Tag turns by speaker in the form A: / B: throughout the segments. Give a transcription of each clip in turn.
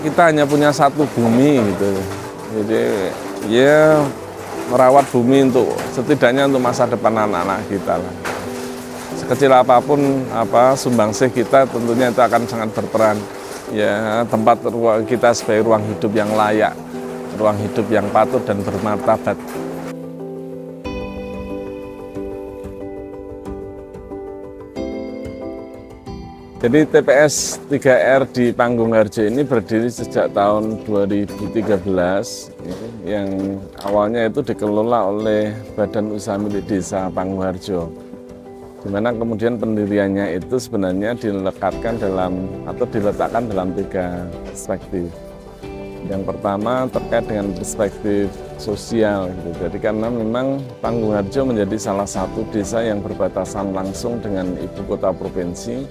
A: kita hanya punya satu bumi gitu. Jadi ya merawat bumi untuk setidaknya untuk masa depan anak-anak kita lah. Sekecil apapun sumbangsih kita tentunya itu akan sangat berperan. Ya tempat kita sebagai ruang hidup yang layak, ruang hidup yang patut dan bermartabat. Jadi TPS 3R di Panggung-Harjo ini berdiri sejak tahun 2013, yang awalnya itu dikelola oleh Badan Usaha Milik Desa Panggung-Harjo, di mana kemudian pendiriannya itu sebenarnya diletakkan dalam 3 perspektif. Yang pertama terkait dengan perspektif sosial, gitu. Jadi karena memang Panggung-Harjo menjadi salah satu desa yang berbatasan langsung dengan ibu kota provinsi,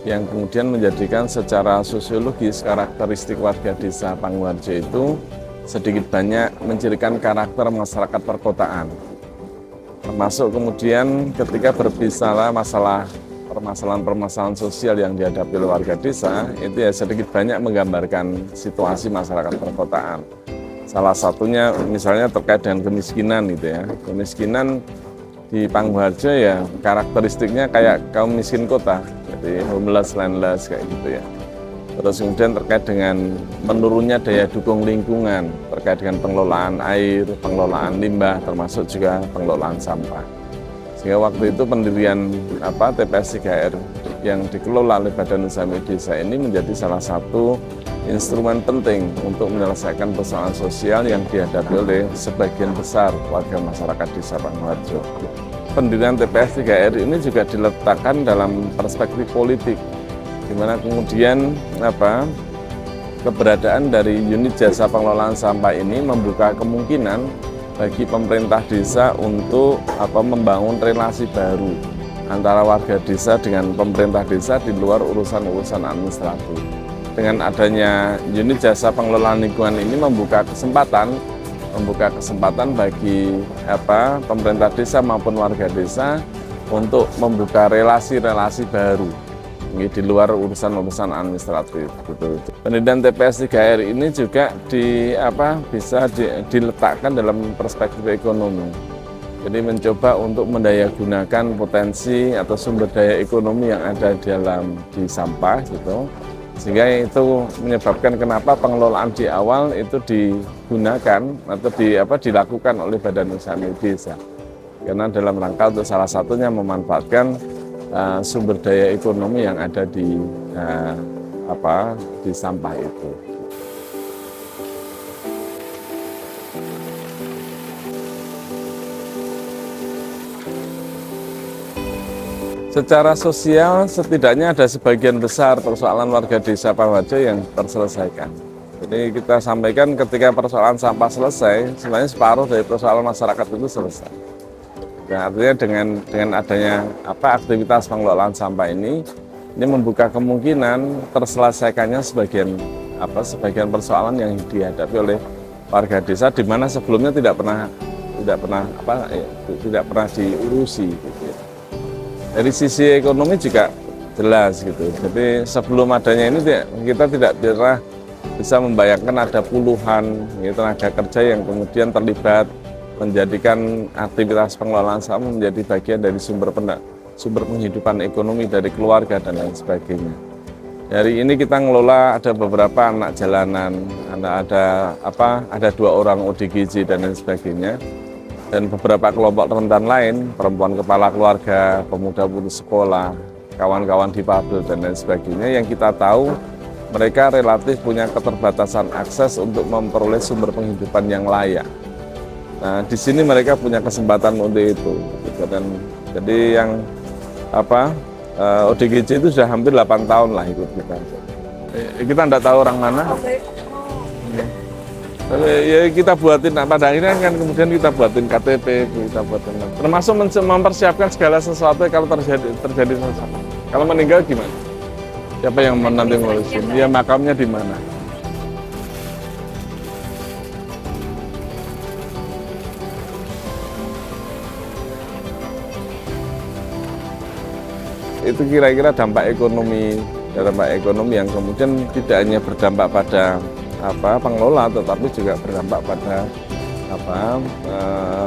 A: yang kemudian menjadikan secara sosiologis karakteristik warga desa Panggung-Harjo itu sedikit banyak mencirikan karakter masyarakat perkotaan. Termasuk kemudian ketika berbicara permasalahan-permasalahan sosial yang dihadapi oleh warga desa, itu ya sedikit banyak menggambarkan situasi masyarakat perkotaan. Salah satunya misalnya terkait dengan kemiskinan gitu ya. Kemiskinan di Panggung-Harjo ya karakteristiknya kayak kaum miskin kota. Jadi homeless, landless kayak gitu ya. Terus kemudian terkait dengan menurunnya daya dukung lingkungan, terkait dengan pengelolaan air, pengelolaan limbah, termasuk juga pengelolaan sampah. Sehingga waktu itu pendirian TPS 3R yang dikelola oleh Badan Usaha Milik Desa ini menjadi salah satu instrumen penting untuk menyelesaikan persoalan sosial yang dihadapi oleh sebagian besar warga masyarakat desa Panggung-Harjo. Pendirian TPS 3R ini juga diletakkan dalam perspektif politik, di mana kemudian keberadaan dari unit jasa pengelolaan sampah ini membuka kemungkinan bagi pemerintah desa untuk membangun relasi baru antara warga desa dengan pemerintah desa di luar urusan-urusan administratif. Dengan adanya unit jasa pengelolaan lingkungan ini membuka kesempatan bagi pemerintah desa maupun warga desa untuk membuka relasi-relasi baru di luar urusan-urusan administratif. Gitu. Pendirian TPS 3R ini juga bisa diletakkan dalam perspektif ekonomi. Jadi mencoba untuk mendayagunakan potensi atau sumber daya ekonomi yang ada di sampah gitu. Sehingga itu menyebabkan kenapa pengelolaan di awal itu digunakan atau dilakukan oleh Badan Usaha Milik Desa. Karena dalam rangka untuk salah satunya memanfaatkan sumber daya ekonomi yang ada di sampah itu. Secara sosial setidaknya ada sebagian besar persoalan warga desa Panggung-Harjo yang terselesaikan. Jadi kita sampaikan ketika persoalan sampah selesai, sebenarnya separuh dari persoalan masyarakat itu selesai. Dan artinya dengan adanya aktivitas pengelolaan sampah ini membuka kemungkinan terselesaikannya sebagian persoalan yang dihadapi oleh warga desa, di mana sebelumnya tidak pernah diurusi. Gitu ya. Dari sisi ekonomi juga jelas gitu. Jadi sebelum adanya ini kita tidak pernah bisa membayangkan ada puluhan tenaga kerja yang kemudian terlibat menjadikan aktivitas pengelolaan sampah menjadi bagian dari sumber penghidupan ekonomi dari keluarga dan lain sebagainya. Dari ini kita ngelola ada beberapa anak jalanan, ada 2 orang ODGJ dan lain sebagainya. Dan beberapa kelompok rentan lain, perempuan kepala keluarga, pemuda putus sekolah, kawan-kawan difabel dan lain sebagainya, yang kita tahu mereka relatif punya keterbatasan akses untuk memperoleh sumber penghidupan yang layak. Nah, di sini mereka punya kesempatan untuk itu. Dan jadi yang ODGJ itu sudah hampir 8 tahun lah ikut kita. Kita tidak tahu orang mana. Ya kita buatin, pada akhirnya kan kemudian kita buatin KTP, termasuk mempersiapkan segala sesuatu kalau terjadi sesuatu. Kalau meninggal gimana? Siapa yang nanti ngurusin? Ya makamnya di mana? Itu kira-kira dampak ekonomi dampak ekonomi yang kemudian tidak hanya berdampak pada pengelola, tetapi juga berdampak pada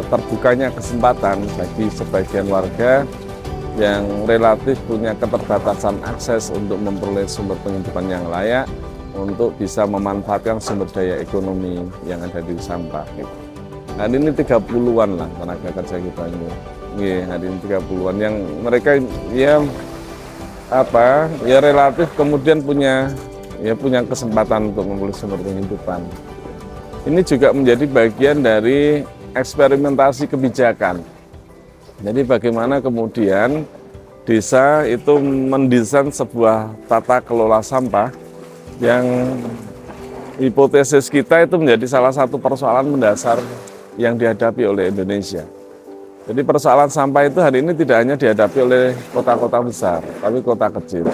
A: terbukanya kesempatan bagi sebagian warga yang relatif punya keterbatasan akses untuk memperoleh sumber penghidupan yang layak untuk bisa memanfaatkan sumber daya ekonomi yang ada di sampah. Gitu. Hari ini 30-an lah tenaga kerja kita ini. Hari ini 30-an yang mereka ya relatif kemudian punya kesempatan untuk memperoleh sumber penghidupan. Ini juga menjadi bagian dari eksperimentasi kebijakan. Jadi bagaimana kemudian desa itu mendesain sebuah tata kelola sampah yang hipotesis kita itu menjadi salah satu persoalan mendasar yang dihadapi oleh Indonesia. Jadi persoalan sampah itu hari ini tidak hanya dihadapi oleh kota-kota besar, tapi kota kecil.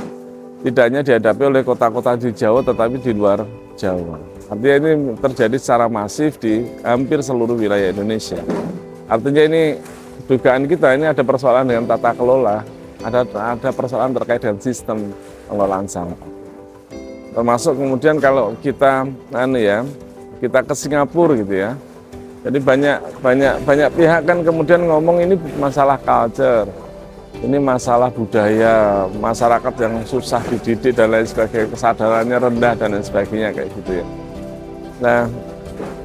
A: Tidak hanya dihadapi oleh kota-kota di Jawa, tetapi di luar Jawa. Artinya ini terjadi secara masif di hampir seluruh wilayah Indonesia. Artinya ini dugaan kita ini ada persoalan dengan tata kelola, ada persoalan terkait dengan sistem pengelolaan sampah. Termasuk kemudian kalau kita kita ke Singapura gitu ya. Jadi banyak pihak kan kemudian ngomong ini masalah culture, ini masalah budaya, masyarakat yang susah dididik dan lain sebagainya, kesadarannya rendah dan lain sebagainya kayak gitu ya. Nah,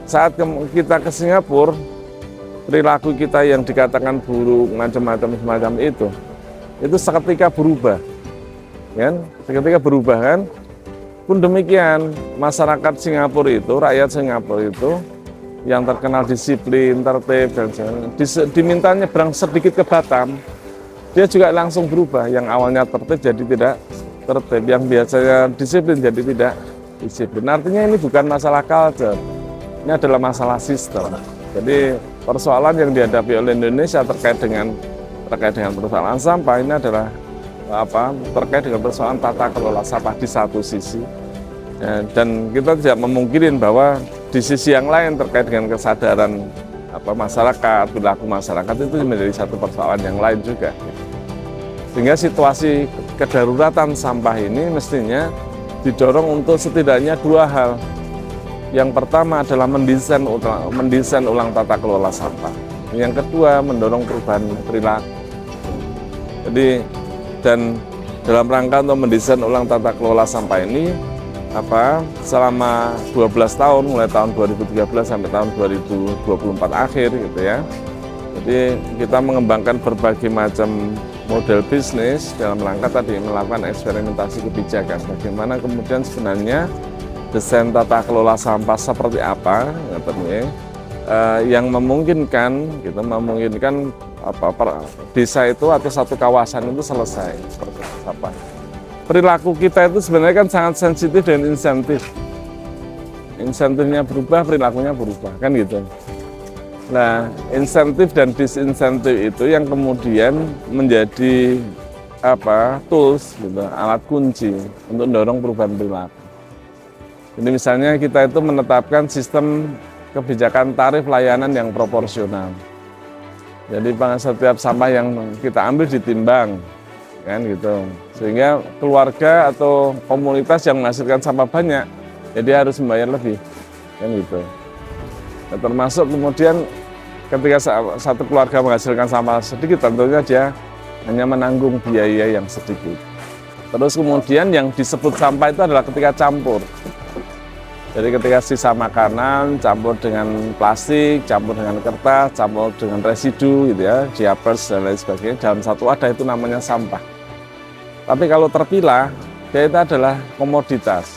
A: saat kita ke Singapura, perilaku kita yang dikatakan buruk, macam-macam semacam itu seketika berubah, kan? Seketika berubah kan? Pun demikian, masyarakat Singapura itu, rakyat Singapura itu yang terkenal disiplin, tertib, dan diminta nyebrang sedikit ke Batam, dia juga langsung berubah. Yang awalnya tertib jadi tidak tertib, yang biasanya disiplin jadi tidak disiplin. Artinya ini bukan masalah culture, ini adalah masalah sistem. Jadi persoalan yang dihadapi oleh Indonesia terkait dengan persoalan sampah ini adalah terkait dengan persoalan tata kelola sampah di satu sisi. Dan kita tidak memungkirin bahwa di sisi yang lain terkait dengan kesadaran masyarakat, perilaku masyarakat itu menjadi satu persoalan yang lain juga. Sehingga situasi kedaruratan sampah ini mestinya didorong untuk setidaknya dua hal. Yang pertama adalah mendesain ulang tata kelola sampah. Yang kedua mendorong perubahan perilaku. Jadi dan dalam rangka untuk mendesain ulang tata kelola sampah ini selama 12 tahun mulai tahun 2013 sampai tahun 2024 akhir gitu ya. Jadi kita mengembangkan berbagai macam model bisnis dalam rangka tadi melakukan eksperimentasi kebijakan. Bagaimana kemudian sebenarnya desain tata kelola sampah seperti apa yang memungkinkan desa itu atau satu kawasan itu selesai seperti apa. Perilaku kita itu sebenarnya kan sangat sensitif dan insentif. Insentifnya berubah, perilakunya berubah, kan gitu. Nah, insentif dan disinsentif itu yang kemudian menjadi tools, gitu, alat kunci untuk mendorong perubahan perilaku. Jadi misalnya kita itu menetapkan sistem kebijakan tarif layanan yang proporsional. Jadi setiap sampah yang kita ambil ditimbang, kan gitu, sehingga keluarga atau komunitas yang menghasilkan sampah banyak, jadi harus membayar lebih, kan gitu. Nah, termasuk kemudian ketika satu keluarga menghasilkan sampah sedikit, tentunya dia hanya menanggung biaya yang sedikit. Terus kemudian yang disebut sampah itu adalah ketika campur. Jadi ketika sisa makanan campur dengan plastik, campur dengan kertas, campur dengan residu gitu ya, diapers dan lain sebagainya, dalam satu wadah itu namanya sampah. Tapi kalau terpilah, dia itu adalah komoditas.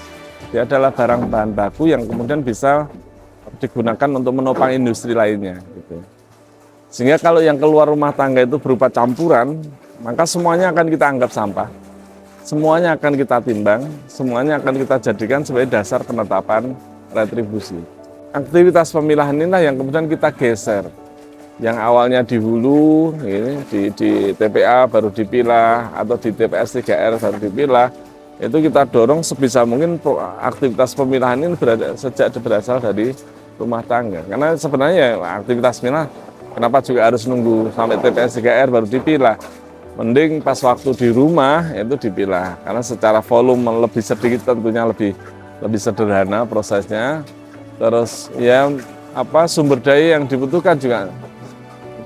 A: Dia adalah barang bahan baku yang kemudian bisa digunakan untuk menopang industri lainnya. Gitu. Sehingga kalau yang keluar rumah tangga itu berupa campuran, maka semuanya akan kita anggap sampah. Semuanya akan kita timbang, semuanya akan kita jadikan sebagai dasar penetapan retribusi. Aktivitas pemilahan inilah yang kemudian kita geser. Yang awalnya di hulu, di TPA baru dipilah, atau di TPS 3R baru dipilah, itu kita dorong sebisa mungkin aktivitas pemilahan ini berasal dari rumah tangga. Karena sebenarnya aktivitas pemilah, kenapa juga harus nunggu sampai TPS 3R baru dipilah? Mending pas waktu di rumah itu dipilah, karena secara volume lebih sedikit tentunya lebih sederhana prosesnya. Terus ya sumber daya yang dibutuhkan juga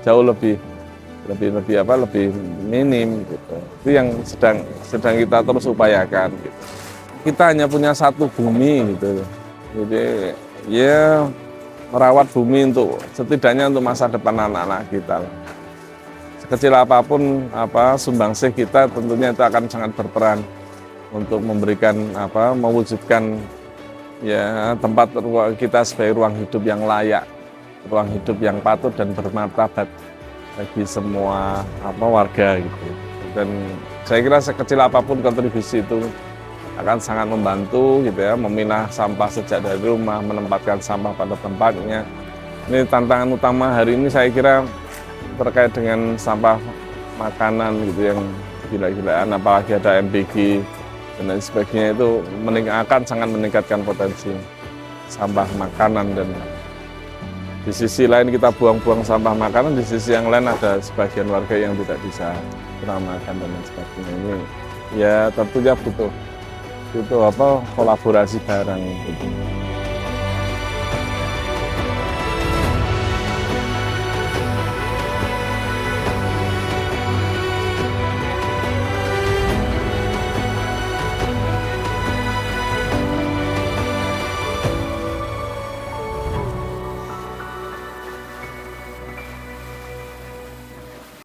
A: jauh lebih minim gitu. Itu yang sedang kita terus upayakan gitu. Kita hanya punya satu bumi gitu. Jadi ya merawat bumi untuk setidaknya untuk masa depan anak-anak kita. Sekecil apapun sumbangsih kita tentunya itu akan sangat berperan untuk memberikan mewujudkan ya tempat kita sebagai ruang hidup yang layak, ruang hidup yang patut dan bermartabat bagi semua warga gitu. Dan saya kira sekecil apapun kontribusi itu akan sangat membantu gitu ya, memilah sampah sejak dari rumah, menempatkan sampah pada tempatnya. Ini tantangan utama hari ini saya kira terkait dengan sampah makanan gitu yang gila-gilaan, apalagi ada MBG dan lain sebagainya, itu akan sangat meningkatkan potensi sampah makanan. Dan di sisi lain kita buang-buang sampah makanan, di sisi yang lain ada sebagian warga yang tidak bisa makan dan lain sebagainya. Ini ya tentunya butuh kolaborasi bareng gitu.